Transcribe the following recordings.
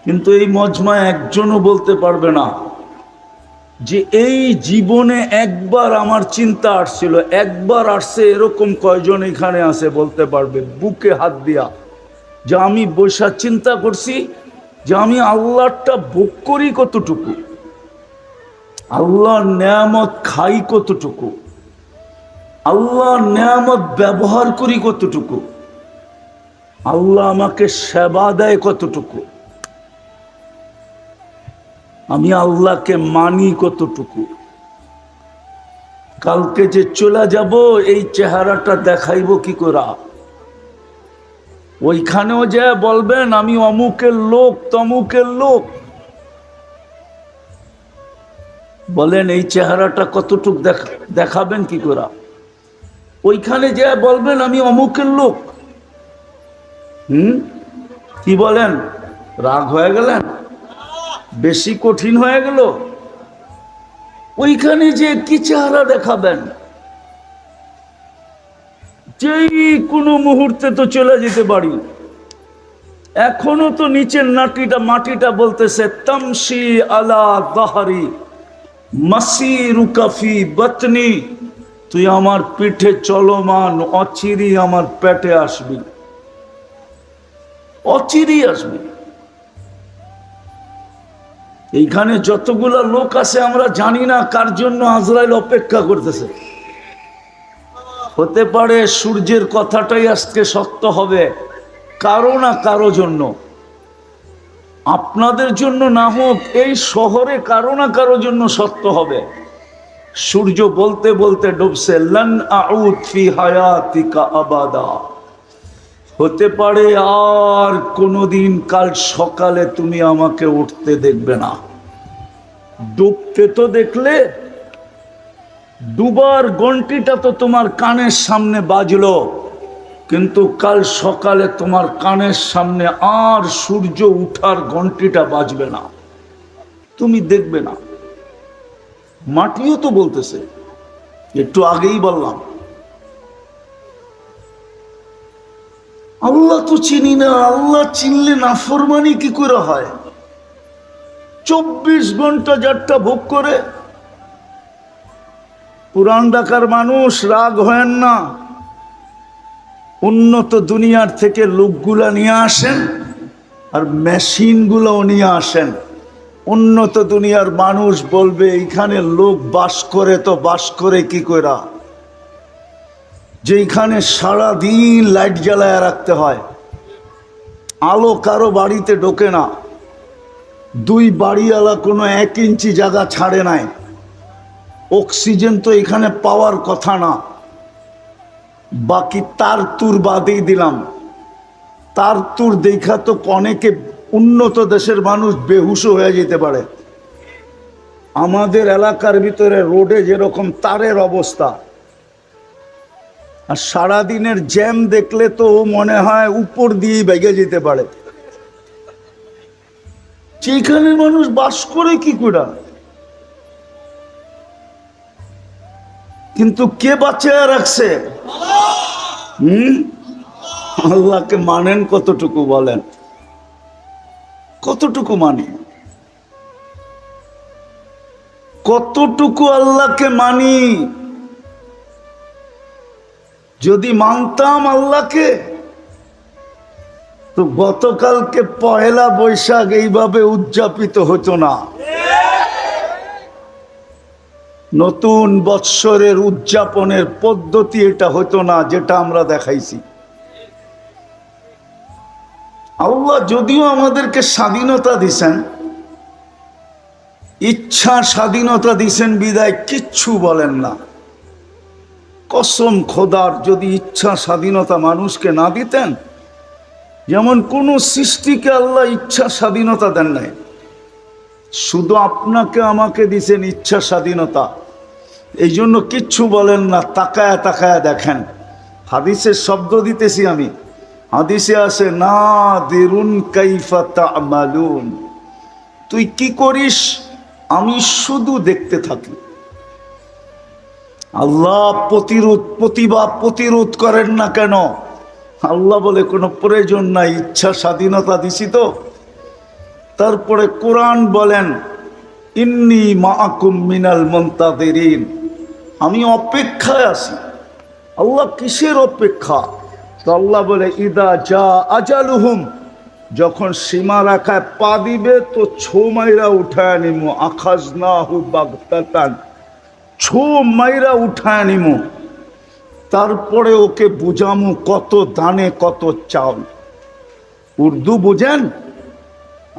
কিন্তু এই মজমা একজনও বলতে পারবে না যে এই জীবনে একবার আমার চিন্তা আসছিল, একবার আসছে এরকম কয়জন এখানে আছে বলতে পারবে বুকে হাত দিয়া যে আমি বৈশা চিন্তা করছি যে আমি আল্লাহটা ভোগ করি কতটুকু, আল্লাহর নেয়ামত খাই কতটুকু, আল্লাহর নেয়ামত ব্যবহার করি কতটুকু, আল্লাহ আমাকে সেবা দেয় কতটুকু, আমি আল্লাহকে মানি কতটুকু। কালকে যে চলে যাব এই চেহারাটা দেখাইব কি করে? ওইখানেও যে বলবেন আমি অমুকের লোক তমুকের লোক, বলেন এই চেহারাটা কতটুক দেখাবেন কি করে? ওইখানে যে বলবেন আমি অমুকের লোক, কি বলেন? রাগ হয়ে গেলেন? বেশি কঠিন হয়ে গেল? ওইখানে যে কি চেহারা দেখাবেন? যেই কোনো মুহূর্তে তো চলে যেতে পারি। এখনো তো নিচের মাটিটা বলতেছে তামশি আলা দাহারি মাসিরুকা ফি বাতনি, তুই আমার পিঠে চলমান, অচিরি আমার পেটে আসবি, অচিরি আসবি। এইখানে যতগুলা লোক আছে আমরা জানি না কার জন্য আজরাইল অপেক্ষা করতেছে। হতে পারে সূর্যের কথাটাই আজকে সত্য হবে কারো না কারো জন্য, আপনাদের জন্য না হোক, এই শহরে কারো না কারো জন্য সত্য হবে। সূর্য বলতে বলতে ডুবছে, লান আউদ ফি হায়াতিকা আবাদা, হতে পারে আর কোনোদিন কাল সকালে তুমি আমাকে উঠতে দেখবে না। ডুবতে তো দেখলে, ডুবার ঘন্টিটা তো তোমার কানের সামনে বাজলো, কিন্তু কাল সকালে তোমার কানের সামনে আর সূর্য উঠার ঘন্টিটা বাজবে না, তুমি দেখবে না। মাটিও তো বলতেছে, একটু আগেই বললাম আল্লাহ তো চিনি না, আল্লাহ চিনলে নাফরমানি কি করে হয়? 24 ঘন্টা যারটা ভোগ করে। পুরান ঢাকার মানুষ রাগ হয় না, উন্নত দুনিয়ার থেকে লোকগুলা নিয়ে আসেন আর মেশিনগুলোও নিয়ে আসেন। উন্নত দুনিয়ার মানুষ বলবে এইখানে লোক বাস করে, তো বাস করে কি কইরা? যেখানে সারাদিন লাইট জ্বালায় রাখতে হয়, আলো কারো বাড়িতে ঢোকে না, দুই বাড়িওয়ালা কোনো 1 ইঞ্চি জায়গা ছাড়ে নাই, অক্সিজেন তো এখানে পাওয়ার কথা না। বাকি তার তুর বাদেই দিলাম, তার তুর দেখা তো অনেকে উন্নত দেশের মানুষ বেহুশ হয়ে যেতে পারে। আমাদের এলাকার ভিতরে রোডে যেরকম তারের অবস্থা, আর সারাদিনের জ্যাম দেখলে তো মনে হয় উপর দিয়েই বেগে যেতে পারে। সেখানে মানুষ বাস করে কি করে? কিন্তু কে বাঁচিয়ে রাখছে? আল্লাহকে মানেন কতটুকু বলেন? কতটুকু মানি? কতটুকু আল্লাহকে মানি? যদি মানতাম আল্লাহকে, তো গতকালকে পহেলা বৈশাখ এইভাবে উদযাপিত হতো না। নতুন বৎসরের উদযাপনের পদ্ধতি এটা হতো না যেটা আমরা দেখাইছি। আল্লাহ যদিও আমাদেরকে স্বাধীনতা দিছেন, ইচ্ছা স্বাধীনতা দিছেন বিদায় কিচ্ছু বলেন না। কসম খোদার, যদি ইচ্ছা স্বাধীনতা মানুষকে না দিতেন, যেমন কোন সৃষ্টিকে আল্লাহ ইচ্ছা স্বাধীনতা দেন নাই, শুধু আপনাকে আমাকে দিছেন ইচ্ছা স্বাধীনতা, এই জন্য কিচ্ছু বলেন না, তাকায়া তাকায়া দেখেন। হাদিসের শব্দ দিতেছি আমি, হাদিসে আছে নাদিরুন কাইফা তা'মালুন, তুই কি করিস আমি শুধু দেখতে থাকি। আল্লাহ প্রতিরোধ করেন না কেন? আল্লাহ বলে কোনো প্রয়োজন নাই, ইচ্ছা স্বাধীনতা দিছি তো, তারপরে কোরআন বলেন ইন্নী মাআকুম মিনাল মুনতাযিরিন, আমি অপেক্ষায় আছি। আল্লাহ কিসের অপেক্ষা? তো আল্লাহ বলে ইদা জা আজালুহুম, যখন সীমা রেখায় পা দিবে তো ছো মাইরা উঠায় নিমু, আখাজনাহু বাগতাতান, ছো মাইরা উঠায় নিমু, তারপরে ওকে বুঝামু কত দানে কত চাল। উর্দু বোঝেন?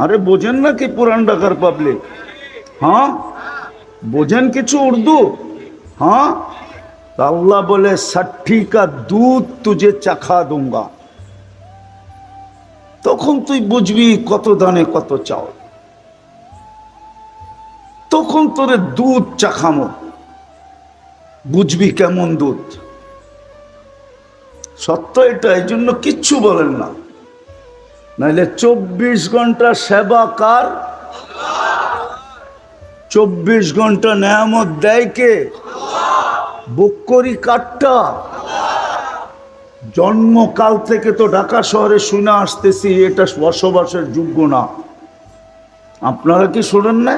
আরে বোঝেন না কি পুরান ঢাকার পাবলিক? হ্যাঁ বোঝেন কিছু উর্দু? হ্যাঁ, আল্লাহ বলে 60 का दूध तुझे চাখা दूंगा, তখন তুই বুঝবি কত দানে কত চাও, তখন তোরে দুধ চাখামো, বুঝবি কেমন দুধ। সত্য এটা, এই জন্য কিচ্ছু বলেন না, নাইলে 24 ঘন্টা সেবা কার? 24 ঘন্টা নেয়ামত দেয় কে? বুক কাটটা। জন্মকাল থেকে তো ঢাকা শহরে শুনে আসতেছি এটা বসবাসের যোগ্য না। আপনারা কি শোনেন না?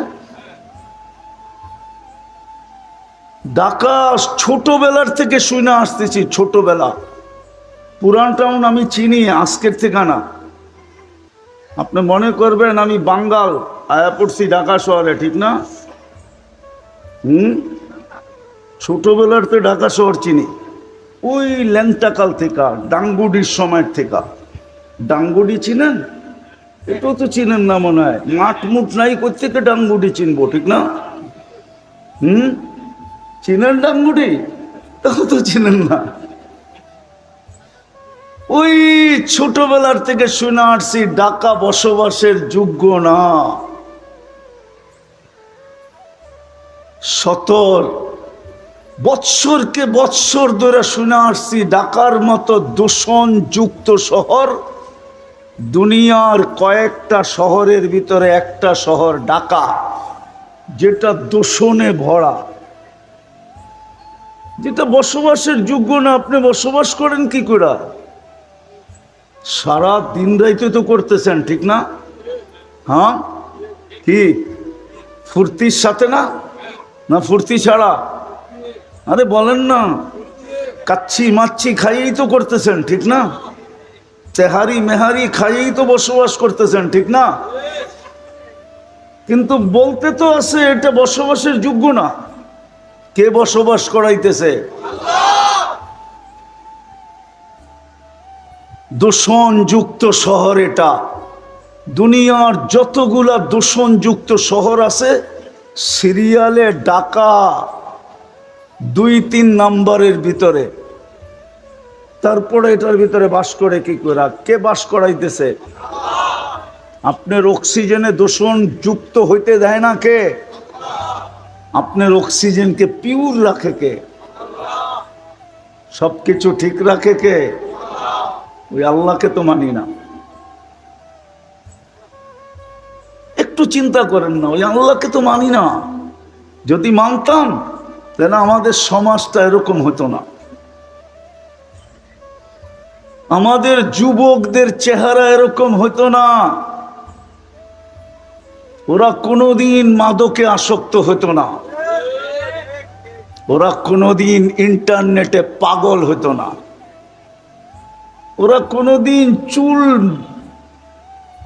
ঢাকা ছোটবেলার থেকে শুনে আসতেছি, ছোটবেলা। পুরান টাউন আমি চিনি, আজকের থেকে না। আপনি মনে করবেন আমি বাঙ্গাল আয়া পড়ছি ঢাকা শহরে, ঠিক না? ছোটবেলার তো ঢাকা শহর চিনি, ওই ল্যাংটাকাল থেকে, ডাঙ্গুডির সময়ের থেকে। ডাঙ্গুডি চিনেন? এটাও তো চিনেন না মনে হয়, মাঠ মুঠ নাই কোত্থেকে ডাঙ্গুডি চিনবো, ঠিক না? চিনেন ডাঙ্গুডি? তাও তো চিনেন না। ওই ছোটবেলার থেকে শুনে আসছি ঢাকা বসবাসের যোগ্য না। 70 বৎসরকে বৎসর ধরে শুনে আসছি ঢাকার মতো দূষণযুক্ত শহর দুনিয়ার কয়েকটা শহরের ভিতরে একটা শহর ঢাকা, যেটা দূষণে ভরা, যেটা বসবাসের যোগ্য না। আপনি বসবাস করেন কি করে? সারা দিন রাইতে তো করতেছেন, ঠিক না? হ্যাঁ, কি ফুর্তির সাথে না? না ফুর্তি ছাড়া? আরে বলেন না, কাচ্ছি মাচ্ছি খাইয়েই তো করতেছেন, ঠিক না? তেহারি মেহারি খাইয়েই তো বসবাস করতেছেন, ঠিক না? কিন্তু বলতে তো আছে এটা বসবাসের যোগ্য না। কে বসবাস করাইতেছে? দূষণযুক্ত শহর এটা। দুনিয়ার যতগুলা দূষণযুক্ত শহর আছে সিরিয়ালে ঢাকা 2-3 নাম্বারের ভিতরে। তারপরে এটার ভিতরে বাস করে কি করে? কে বাস করাইতেছে? আপনার অক্সিজেনে দূষণ যুক্ত হইতে দেয় না কে? আপনার অক্সিজেনকে পিওর রাখে কে? সবকিছু ঠিক রাখে কে? ওই আল্লাহকে তো মানি না। একটু চিন্তা করেন না, ওই আল্লাহকে তো মানি না। যদি মানতাম তাহলে আমাদের সমাজটা এরকম হতো না। আমাদের যুবকদের চেহারা এরকম হতো না। ওরা কোনোদিন মাদকে আসক্ত হতো না, ওরা কোনোদিন ইন্টারনেটে পাগল হতো না, ওরা কোনোদিন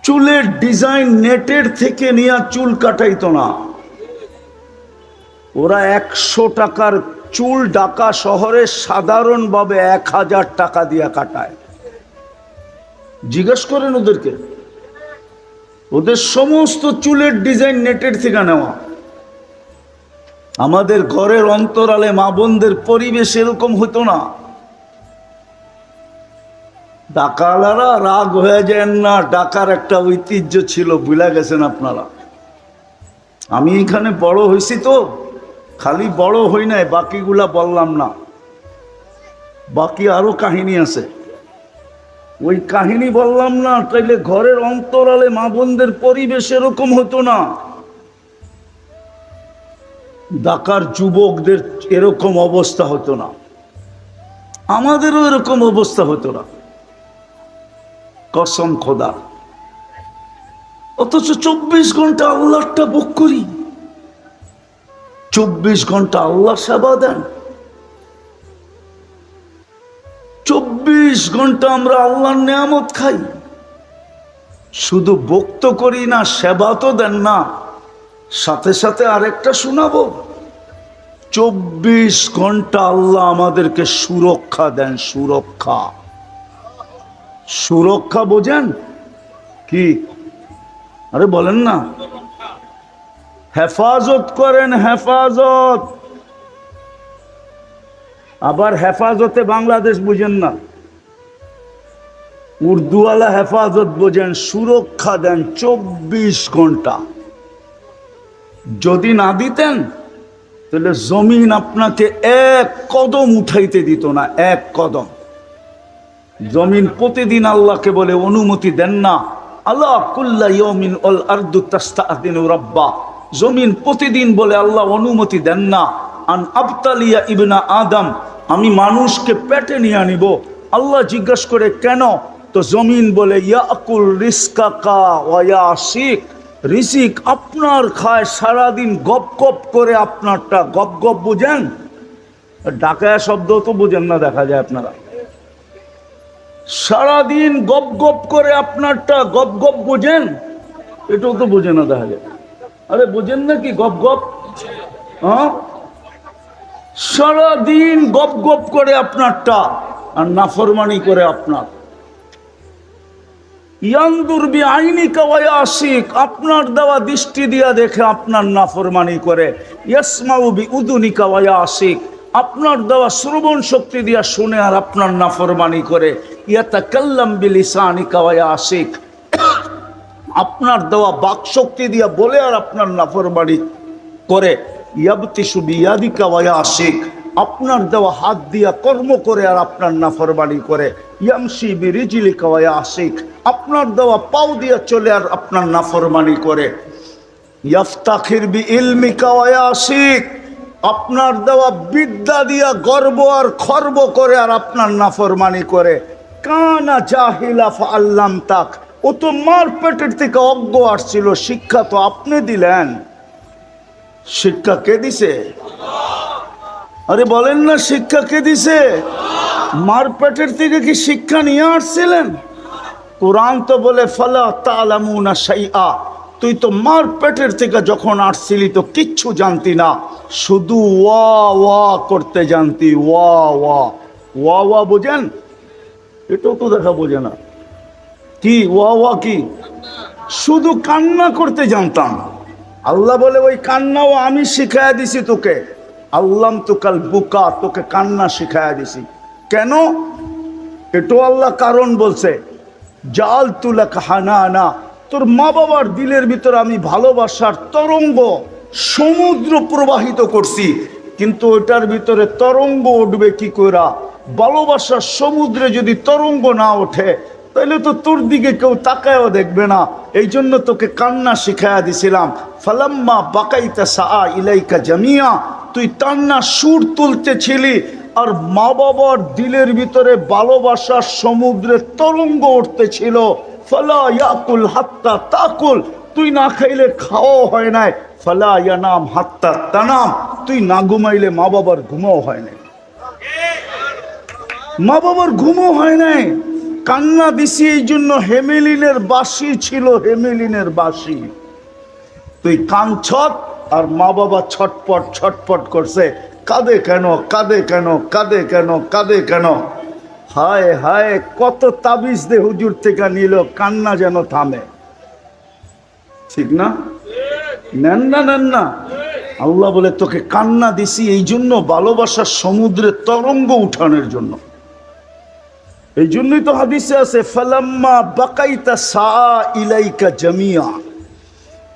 চুলের ডিজাইন নেটের থেকে নিয়ে চুল কাটাইতো না। ওরা 100 টাকার চুল ঢাকা শহরে সাধারণভাবে 1000 টাকা দিয়ে কাটায়। জিজ্ঞেস করেন ওদেরকে, ওদের সমস্ত চুলের ডিজাইন নেটের থেকে নেওয়া। আমাদের ঘরের অন্তরালে মা বোনদের পরিবেশ এরকম হতো না। ঢাকালারা রাগ হয়ে যায় না, ঢাকার একটা ঐতিহ্য ছিল, ভুলে গেছেন আপনারা। আমি এখানে বড় হয়েছি তো, খালি বড় হই নাই, বাকিগুলা বললাম না, বাকি আরো কাহিনী আছে। ওই কাহিনী বললাম না, তাইলে ঘরের অন্তরালে মা বোনদের পরিবেশ এরকম হতো না। ঢাকার যুবকদের এরকম অবস্থা হতো না, আমাদেরও এরকম অবস্থা হতো না। কসম খোদা। ও অথচ 24 ঘন্টা আল্লাহটা ভোগ করি, 24 ঘন্টা আল্লাহ সেবা দেন, 24 ঘন্টা আমরা আল্লাহর নিয়ামত খাই। শুধু ভোগ তো করি না, সেবা তো দেন না। সাথে সাথে আরেকটা শোনাবো, 24 ঘন্টা আল্লাহ আমাদেরকে সুরক্ষা দেন। সুরক্ষা, সুরক্ষা বোঝেন কি? আরে বলেন না, হেফাজত করেন, হেফাজত। আবার হেফাজতে বাংলাদেশ বুঝেন না, উর্দুওয়ালা হেফাজত বোঝেন। সুরক্ষা দেন 24 ঘন্টা। যদি না দিতেন তাহলে জমিন আপনাকে এক কদম উঠাইতে দিত না, এক কদম। জমিন প্রতিদিন আল্লাহকে বলে অনুমতি দেন না, আল্লাহ কুল্লা ইয়াউমিন আল আরদু তাস্তাআযিনু রাব্বা। জমিন প্রতিদিন বলে আল্লাহ অনুমতি দেন না, আন আবতালিয়া ইবনা আদম, আমি মানুষকে পেটে নিয়ে আনিব। আল্লাহ জিজ্ঞাসা করে কেন? তো জমিন বলে ইয়াকুল রিজকাকা ওয়া ইয়াসিক, রিজিক আপনার খায়, সারাদিন গপ গপ করে আপনারটা। গপ গপ বুঝেন? ডাকায়া শব্দ তো বুঝেন না, দেখা যায় আপনারা। সারাদিন গপ গপ করে আপনারটা, গপ গপ বুঝেন? এটাও তো বুঝে না, দেখা যায়। আরে বুঝেন নাকি গপ গপ? হ্যাঁ, সারাদিন গপ গপ করে আপনারটা আর নাফরমানি করে আপনার। ইয়ানদুর বিআইনিকা ওয়া ইয়াসিক, আপনার দেওয়া দৃষ্টি দিয়া দেখে আপনার নাফরমানি করে। ইয়াসমাউ বিউযুনিকা ওয়া ইয়াসিক, আপনার দেওয়া শ্রবণ শক্তি দিয়া শুনে আর আপনার নাফরমানি করে। ইয়াতাকাল্লাম বিলিসানিকা ওয়া ইয়াসিক, আপনার দেওয়া বাক শক্তি দিয়া বলে আর আপনার নাফরমানি করে। ইয়াবতিশু বিয়াদিকা ওয়া ইয়াসিক, আপনার দেওয়া হাত দিয়া কর্ম করে আর আপনার নাফরমানি করে। ইয়ামশি বিরিজলিকা ওয়া ইয়াসিক, আপনার দেওয়া পাও দিয়া চলে আর আপনার নাফরমানি করে। ইয়াফতাখির বিইলমিকা ওয়া ইয়াসিক, আপনার দেওয়া বিদ্যা দিয়া গর্ব আর খর্ব করে আর আপনার নাফরমানি করে। কানা জাহিলা ফাআল্লাম তাক, ও তো মার পেটের থেকে অজ্ঞ আসছিল, শিক্ষা তো আপনি দিলেন। শিক্ষা কে দিছে? আরে বলেন না, শিক্ষা কে দিছে? মার পেটের থেকে কি শিক্ষা নিয়ে আসছিলেন? কোরআন তো বলে ফালা তা'লামুনা শাইআ, তুই তো মার পেটের থেকে যখন আসছিলি তো কিচ্ছু জানতি না, শুধু ওয়া ওয়া করতে জানতি। ওয়া ওয়া, ওয়া ওয়া বোঝেন? এটাও তো দেখা বোঝে না। কি ওয়া ওয়া? কি? শুধু কান্না করতে জানতাম। আল্লাহ বলে ওই কান্নাও আমি শিখাইয়া দিছি তোকে। আল্লাম তুকাল বুকা, তোকে কান্না শিখাইয়া দিছি। কেন? এটাও আল্লাহ কারণ বলছে। জাল তুলাক হানানা, তোর মা বাবার দিলের ভিতরে আমি ভালোবাসার তরঙ্গ সমুদ্র প্রবাহিত করছি, কিন্তু ওটার ভিতরে তরঙ্গ উঠবে কি কইরা? ভালোবাসার সমুদ্রে যদি তরঙ্গ না ওঠে তাহলে তো তোর দিকে কেউ তাকায়ও দেখবে না। এই জন্য তোকে কান্না শিখাইয়া দিছিলাম। ফালাম্মা বাকাইতা সাআ ইলাইকা জামিয়া, তুই কান্না সুর তুলতেছিলি আর মা বাবার দিলের ভিতরে ভালোবাসার সমুদ্রে তরঙ্গ উঠতেছিল। ফালা ইয়াকুল হাত্তা তাকুল, তুই না খাইলে খাওয়াও হয় নাই। ফালা ইয়ানাম হাত্তা তানাম, তুই না ঘুমাইলে মা বাবার ঘুমাও হয় নাই। মা বাবার ঘুমও হয় নাই। কান্না দিছি এই জন্য হেমেলিনের বাঁশি ছিল, হেমেলিনের বাঁশি। তুই কাঁদছত আর মা বাবা ছটপট ছটপট করছে, কাঁদে কেন, কাঁদে কেন, কাঁদে কেন, কাঁদে কেন। হায় হায়, কত তাবিজ দে হুজুর থেকে নিল, কান্না যেন থামে। ঠিক না? নেন না, নেন না। আল্লাহ বলে তোকে কান্না দিছি এই জন্য, ভালোবাসার সমুদ্রে তরঙ্গ উঠানোর জন্য। এই জন্যই তো হাদিসে আছে ফালাম্মা বাকাইতা সাআ ইলাইকা জামিয়া,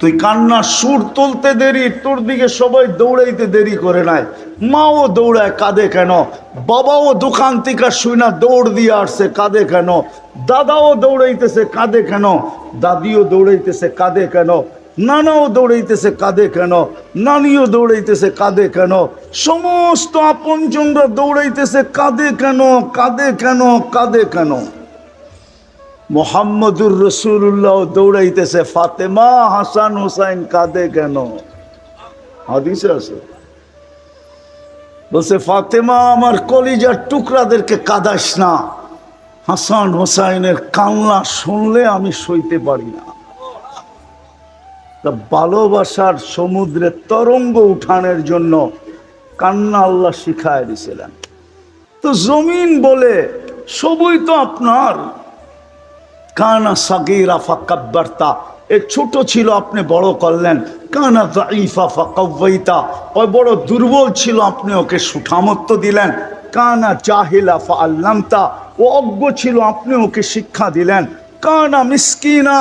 তুই কান্না সুর তুলতে দেরি, তোর দিকে সবাই দৌড়াইতে দেরি করে নাই। মাও দৌড়ায়, কাঁদে কেন? বাবাও দোকান থেকে শুইনা দৌড় দিয়ে আসছে, কাঁদে কেন? দাদাও দৌড়াইতেছে, কাঁদে কেন? দাদিও দৌড়াইতেছে, কাঁদে কেন? নানাও দৌড়াইতেছে, কাঁদে কেন? নানিও দৌড়াইতেছে, কাঁদে কেন? সমস্ত আপনজনরা দৌড়াইতেছে, কাঁদে কেন, কাঁদে কেন, কাঁদে কেন? মুহাম্মদুর রাসূলুল্লাহ দৌড়াইতেছে, ফাতেমা হাসান হুসাইন কাঁদে কেন? হাদিসে আছে, বলছে ফাতেমা আমার কলিজার টুকরাদেরকে কাঁদাস না, হাসান হুসাইনের কান্না শুনলে আমি সইতে পারি না। তা ভালোবাসার সমুদ্রে তরঙ্গ উঠানোর জন্য কান্না আল্লাহ শিখায় দিয়েছিলেন। তো জমিন বলে সবই তো আপনার। কানা সাগীরা ফাকাব্বারতা, এ ছোট ছিল আপনি বড় করলেন। কানা যায়ীফা ফাকাওয়াইতা, ও বড় দুর্বল ছিল আপনি ওকে সুঠামত্ব দিলেন। কানা জাহিলা ফাআল্লামতা, ও অজ্ঞ ছিল আপনি ওকে শিক্ষা দিলেন। কানা মিসকিনা,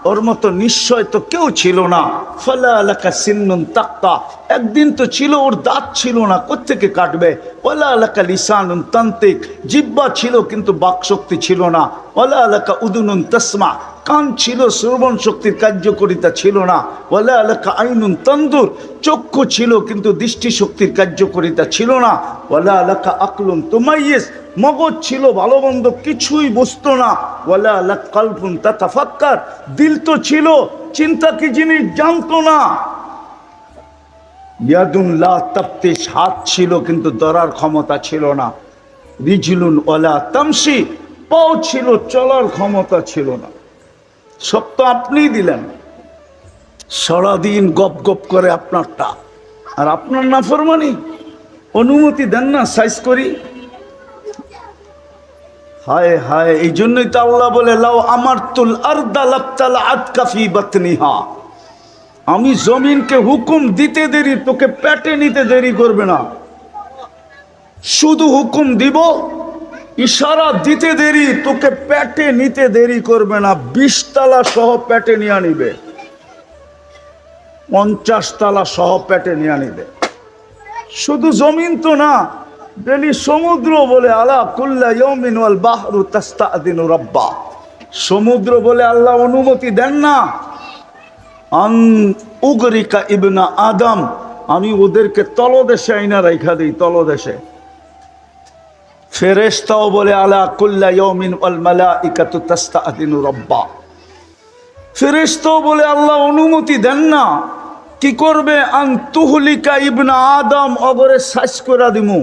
ওর মতো নিশ্চয় তো কেউ ছিল না। ফালা লাকা সিন্নুন তাক্তা, একদিন তো ছিল ওর দাঁত ছিল না, কোত্থেকে কাটবে। ওয়ালা লাকা লিসানুন তান্তিক, জিহ্বা ছিল কিন্তু বাকশক্তি ছিল না। ওয়ালা লাকা উদুনুন তাসমা, কান ছিল শ্রবণ শক্তির কার্যকারিতা ছিল না। ওয়ালা লাকা আইনুন তানদুর, চক্ষু ছিল কিন্তু দৃষ্টি শক্তির কার্যকারিতা ছিল না। ওয়ালা লাকা আকলুন তুমাইয়িজ, মগজ ছিল ভালো মন্দ কিছুই বুঝতো না। ওয়ালা লাক কালবুন তাতাফাক্কার, দিল তো ছিল চিন্তা কি জিনিস জানতো না। ইয়াদুন লা তাফতিশ, হাত ছিল কিন্তু ধরার ক্ষমতা ছিল না। রিজলুন ওয়ালা তামশি, পাও ছিল চলার ক্ষমতা ছিল না। সব তো আপনিই দিলেন। সারাদিন গপ গপ করে আপনারটা, আর আপনার নাফরমানি। অনুমতি দেন না সাইজ করি। হায় হায়, এই জন্যই তো আল্লাহ বলে লাউ আমারতুল আরদা লাবতালাআত কাফি বাতনিহা, আমি জমিনকে হুকুম দিতে দেরি, তোকে পেটে নিতে দেরি করবে না। শুধু হুকুম দিব, ইশারা দিতে দেরি, তোকে পেটে নিতে দেরি করবে না। 20 তালা সহ পেটে নিয়ে নিবে, 50 তালা সহ পেটে নিয়ে নিবে। শুধু জমিন তো না, ডেলি সমুদ্র বলে আলা কুল্লা ইয়াউমিন ওয়াল বাহরু তাস্তাদিনু রাব্বা, সমুদ্র বলে আল্লাহ অনুমতি দেন না। আন উগরিকা ইবনা আদম, আমি ওদেরকে তলদেশে আইনা রাইখা দিই, তলদেশে। ফেরেশতাও বলে আলা কুল্লা ইয়াউমিন ওয়াল মালাইকাতু তাস্তাদিনু রাব্বা, ফেরেশতাও বলে আল্লাহ অনুমতি দেন না। কি করবে? আন তুহলিকা ইবনা আদম, অগরে সাইজ করে দিমু।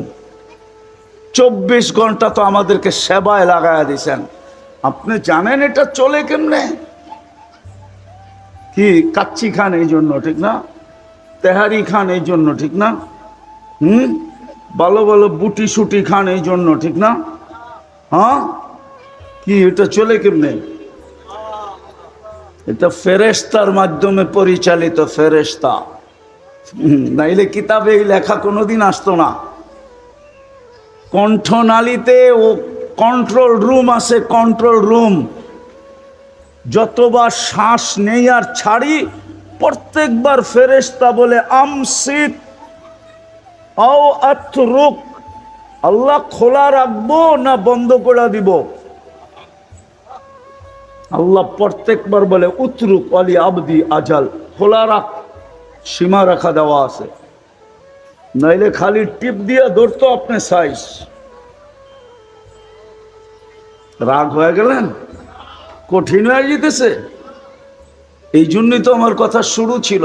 24 ঘন্টা তো আমাদেরকে সেবায় লাগায়া দিছেন। আপনি জানেন এটা চলে কেমনে? কি কাচ্চি খান এই জন্য, ঠিক না? তেহারি খান এই জন্য, ঠিক না? ভালো ভালো বুটি সুটি খান এই জন্য, ঠিক না? হ্যাঁ, কি এটা চলে কেমনে? এটা ফেরেশতার মাধ্যমে পরিচালিত, ফেরেশতা। নাইলে কিতাবে এই লেখা কোনোদিন আসতো না। কণ্ঠনালীতে ও কন্ট্রোল রুম আছে, কন্ট্রোল রুম। যতবার শ্বাস নেই আর ছাড়ি, প্রত্যেকবার ফেরেশতা বলে আমসিক আও আতরুক, আল্লাহ খোলা রাখবো না বন্ধ করে দিব। আল্লাহ প্রত্যেকবার বলে উতরুক আলী আবদি আজাল, খোলা রাখ, সীমা রাখা দেওয়া আছে। নাইলে খালি টিপ দিয়ে ধরতো আপনি সাইজ। রাগ হয়ে গেলেন, কঠিন হয়ে যেতেছে। এই জন্যই তো আমার কথা শুরু ছিল,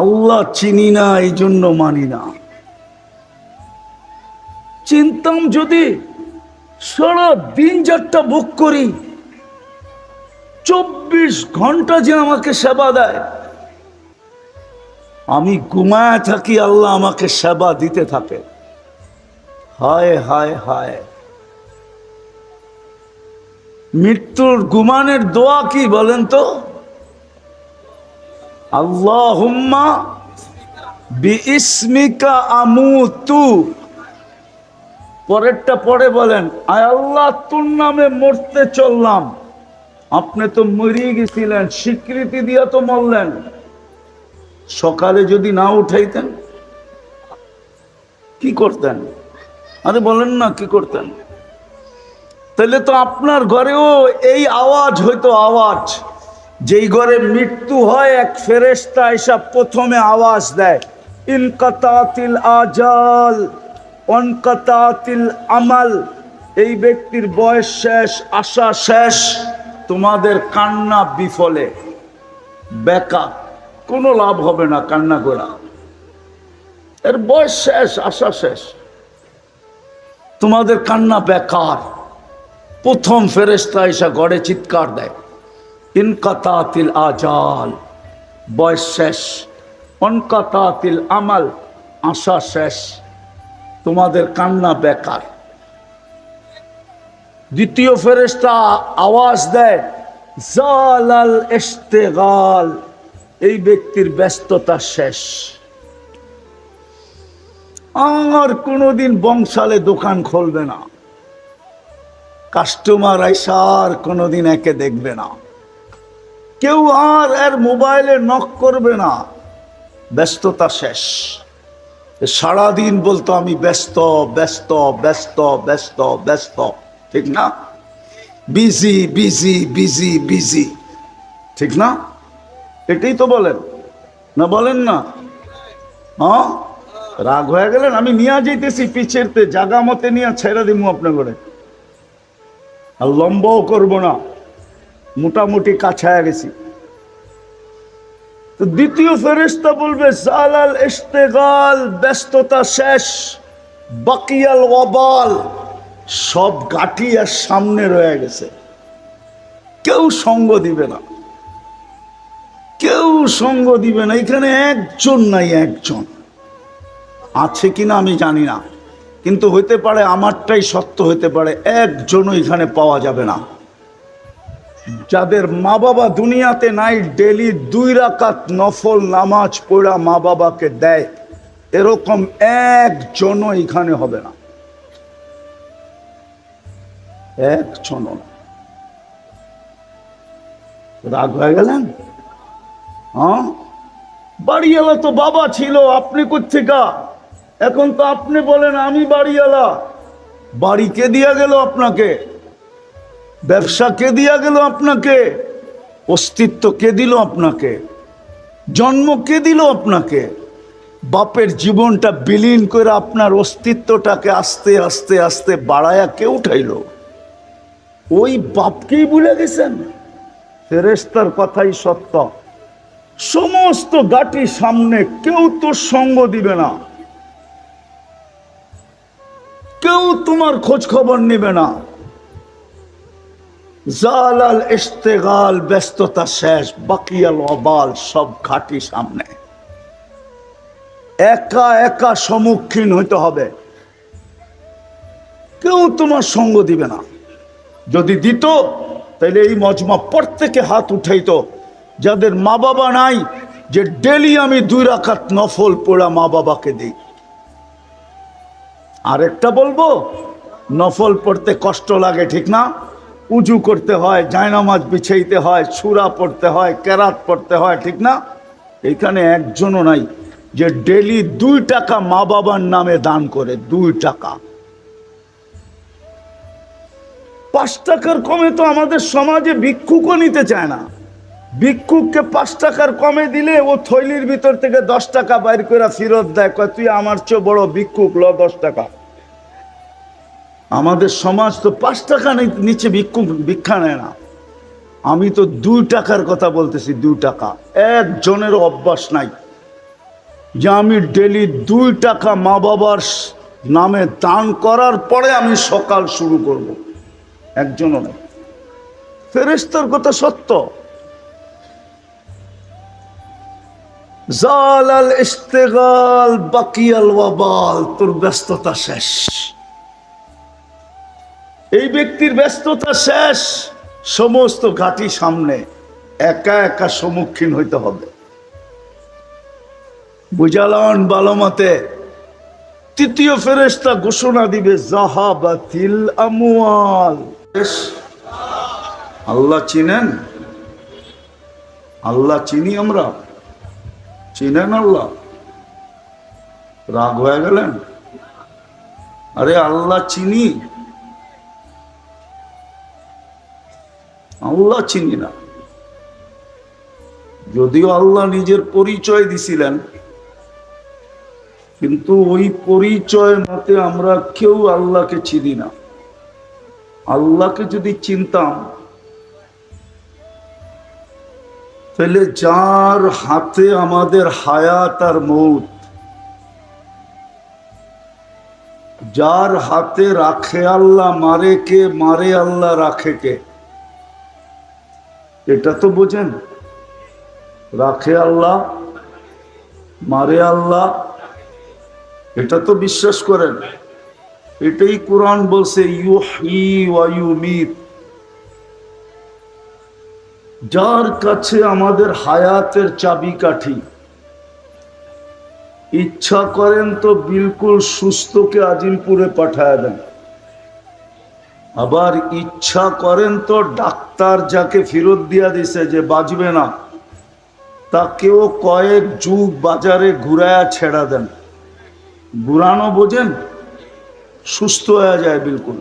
আল্লাহ চিনি না এই জন্য মানি না। চিনতাম যদি সারা দিন যারটা ভোগ করি, 24 ঘন্টা যে আমাকে সেবা দেয়, আমি ঘুমায় থাকি, আল্লাহ আমাকে সেবা দিতে থাকে। হায় হায় হায়, মৃত্যুর ঘুমানের দোয়া কি বলেন তো? আল্লাহুম্মা বিইসমিকা আমুতু, পরেরটা পরে বলেন, আয় আল্লাহ তোর নামে মরতে চললাম। আপনি তো মরিয়ে গেছিলেন, স্বীকৃতি দিয়া তো মরলেন। সকালে যদি না উঠাইতেন কি করতেন? আরে বলেন না, কি করতেন? তাহলে তো আপনার ঘরেও এই আওয়াজ হইতো, আওয়াজ। যেই ঘরে মৃত্যু হয়, এক ফেরেশতা এসে প্রথমে আওয়াজ দেয়, ইনকাতাতিল আজাল ওয়ানকাতাতিল আমাল, এই ব্যক্তির বয়স শেষ, আশা শেষ, তোমাদের কান্না বিফলে, বেকার, কোনো লাভ হবে না কান্না করা। এর বয়স শেষ, আশা শেষ, তোমাদের কান্না বেকার। প্রথম ফেরেশতা এসে গড়ে চিৎকার দেয়, ইনকাতাতিল আজাল, বয়স শেষ, অনকাতাতিল আমাল, আশা শেষ, তোমাদের কান্না বেকার। দ্বিতীয় ফেরেশতা আওয়াজ দেয়, জালাল ইশতিগাল, এই ব্যক্তির ব্যস্ততা শেষ, আর কোনোদিন বংশালে দোকান খুলবে না, কাস্টমার আইসা আর কোনোদিন একে দেখবে না, কেউ আর এর মোবাইলে নক করবে না, ব্যস্ততা শেষ। সারাদিন বলতো আমি ব্যস্ত ব্যস্ত ব্যস্ত ব্যস্ত ব্যস্ত, ঠিক না? বিজি বিজি বিজি বিজি, ঠিক না? এটাই তো বলেন না, বলেন না? হ্যাঁ, রাগ হয়ে গেলেন? আমি নিয়ে যাইতেছি পিছেরতে, জাগা মতে নিয়ে ছেড়ে দিব আপনার করে, আর লম্বাও করবো না, মোটামুটি কাছায় গেছি। তো দ্বিতীয় ফেরেশতা বলবে, জালাল ইশতিগাল, ব্যস্ততা শেষ, বাকিয়াল ওয়াবাল, সব গাঠি আর সামনে রয়ে গেছে, কেউ সঙ্গ দিবে না, কেউ সঙ্গ দিবে না। এখানে একজন নাই, একজন আছে কিনা আমি জানি না, কিন্তু হইতে পারে আমারটাই সত্য হইতে পারে, একজনও এখানে পাওয়া যাবে না। যাদের মা বাবা দুনিয়াতে নাই, ডেলি 2 রাকাত নফল নামাজ পড়া মা বাবাকে দেয়, এরকম একজনও এখানে হবে না, একজনও না। রাগ হয়ে গেলেন? হ্যাঁ, বাড়িওয়ালা তো বাবা ছিল, আপনি কোত্থেকা? এখন তো আপনি বলেন আমি বাড়িওয়ালা। বাড়ি কে দিয়া গেল আপনাকে? ব্যবসা কে দিয়া গেল আপনাকে? অস্তিত্ব কে দিল আপনাকে? জন্ম কে দিল আপনাকে? বাপের জীবনটা বিলীন করে আপনার অস্তিত্বটাকে আস্তে আস্তে আস্তে বাড়ায়া কে উঠাইল? ওই বাপকেই ভুলে গেছেন? ফেরেশতার কথাই সত্য, সমস্ত গাটি সামনে, কেউ তো সঙ্গ দিবে না, কেউ তোমার খোঁজ খবর নিবে না। জালাল ইশতিগাল, ব্যস্ততা শেষ, বাকিয়াল ওয়াবাল, সব ঘাটি সামনে, একা একা সম্মুখীন হইতে হবে, কেউ তোমার সঙ্গ দিবে না। যদি দিত তাহলে এই মজমা প্রত্যেকে হাত উঠাইতো, যাদের মা বাবা নাই, যে ডেলি আমি 2 রাকাত নফল পড়া মা বাবাকে দিই। আরেকটা বলবো, নফল পড়তে কষ্ট লাগে, ঠিক না? উজু করতে হয়, জায়নামাজ বিছাইতে হয়, সূরা পড়তে হয়, কেরাত পড়তে হয়, ঠিক না? এখানে একজনও নাই যে ডেলি 2 টাকা মা বাবার নামে দান করে, 2 টাকা। 5 টাকার কমে তো আমাদের সমাজে ভিক্ষুকও নিতে চায় না। ভিক্ষুককে 5 টাকার কমে দিলে ও থৈলির ভিতর থেকে 10 টাকা বাইর করে ফেরত দেয়, কয় তুই আমার চেয়ে বড় ভিক্ষুক, ল 10 টাকা। আমাদের সমাজ তো 5 টাকা নিচে ভিক্ষুক ভিক্ষা নেয় না। আমি তো 2 টাকার কথা বলতেছি, 2 টাকা। একজনেরও অভ্যাস নাই যে আমি ডেলি 2 টাকা মা বাবার নামে দান করার পরে আমি সকাল শুরু করব, একজনও নেই। ফেরেশতার কথা সত্য, জালাল ইশতিগাল, বাকিয়াল ওয়াবাল, তোর ব্যস্ততা শেষ। এই ব্যক্তির ব্যস্ততা শেষ, সমস্ত ঘাটি সামনে, একা একা সম্মুখীন হইতে হবে। বুঝালেন ভালো মতে? তৃতীয় ফেরেশতা ঘোষণা দিবে, যাহাবাতিল আমওয়াল। আল্লাহ চিনেন? আল্লাহ চিনি আমরা? চিনেন আল্লাহ? রাগ হয়ে গেলেন? আরে আল্লাহ চিনি, আল্লাহ চিনি না। যদিও আল্লাহ নিজের পরিচয় দিছিলেন, কিন্তু ওই পরিচয় মতে আমরা কেউ আল্লাহকে চিনি না। আল্লাহকে যদি চিনতাম তাহলে যার হাতে আমাদের হায়াত আর মৌত, যার হাতে রাখে আল্লাহ, মারে কে, মারে আল্লাহ, রাখে কে, এটা তো বোঝেন। রাখে আল্লাহ, মারে আল্লাহ, এটা তো বিশ্বাস করেন। এটাই কোরআন বলছে ইউহয়ী ওয়া ইউমীত। যার কাছে আমাদের হায়াতের চাবিকাঠি, ইচ্ছা করেন তো বিলকুল সুস্থকে আজিমপুরে পাঠায় দেন, আবার ইচ্ছা করেন তো ডাক্তার যাকে ফেরত দিয়া দিছে যে বাঁচবে না, তাকেও কয়েক যুগ বাজারে ঘুরায়া ছেড়া দেন। ঘুরানো বোঝেন? সুস্থ হয়ে যায় বিলকুল।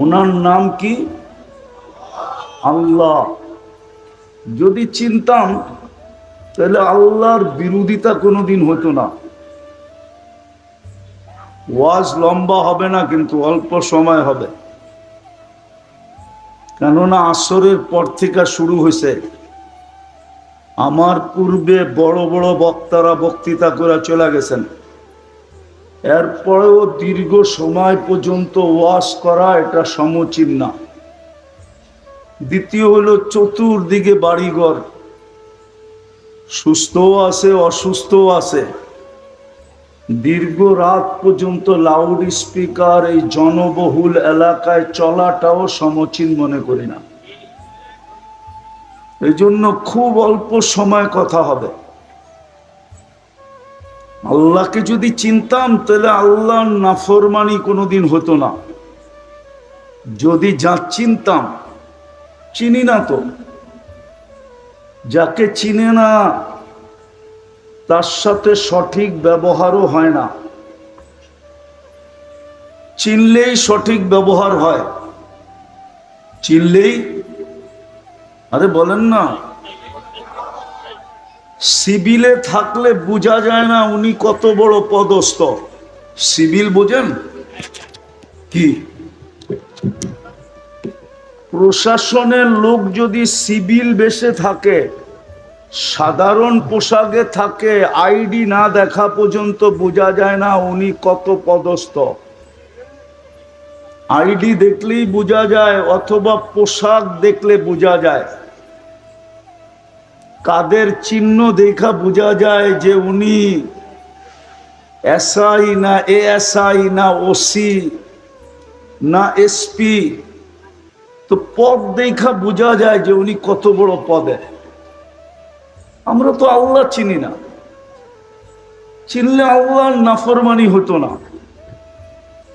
ওনার নাম কি? আল্লাহ। যদি চিনতাম তাহলে আল্লাহর বিরোধিতা কোনোদিন হতো না। ওয়াজ লম্বা হবে না, কিন্তু অল্প সময় হবে, কেননা আসরের পর থেকে শুরু হয়েছে। আমার পূর্বে বড় বড় বক্তারা বক্তৃতা করে চলে গেছেন, এরপরেও দীর্ঘ সময় পর্যন্ত ওয়াজ করা এটা সমীচীন না। দ্বিতীয় হলো চতুর্দিকে বাড়িঘর, সুস্থও আছে অসুস্থও আছে। দীর্ঘ রাত পর্যন্ত লাউড স্পিকার এই জনবহুল এলাকায় চলাটাও সমীচীন মনে করি না। এই জন্য খুব অল্প সময় কথা হবে। আল্লাহকে যদি চিনতাম তাহলে আল্লাহর নাফরমানি কোনোদিন হতো না। যদি যা চিনতাম, চিনি না তো, যাকে চিনে না তার সাথে সঠিক ব্যবহারও হয় না। চিনলেই সঠিক ব্যবহার হয়, চিনলেই, আরে বলেন না, সিভিলে থাকলে বোঝা যায় না উনি কত বড় পদস্থ। সিভিল বোঝেন কি? প্রশাসনের লোক যদি সিভিল বেশে থাকে, সাধারণ পোশাকে থাকে, আইডি না দেখা পর্যন্ত বোঝা যায় না উনি কত পদস্থ। আইডি দেখলেই বোঝা যায়, অথবা পোশাক দেখলে বোঝা যায়। কাদের চিহ্ন দেখা বোঝা যায় যে উনি এসআই না এএসআই না ওসি না এসপি। তো পদ দেখা বোঝা যায় যে উনি কত বড় পদে। আমরা তো আল্লাহ চিনি না, চিনলে আল্লাহর নাফরমানি হতো না।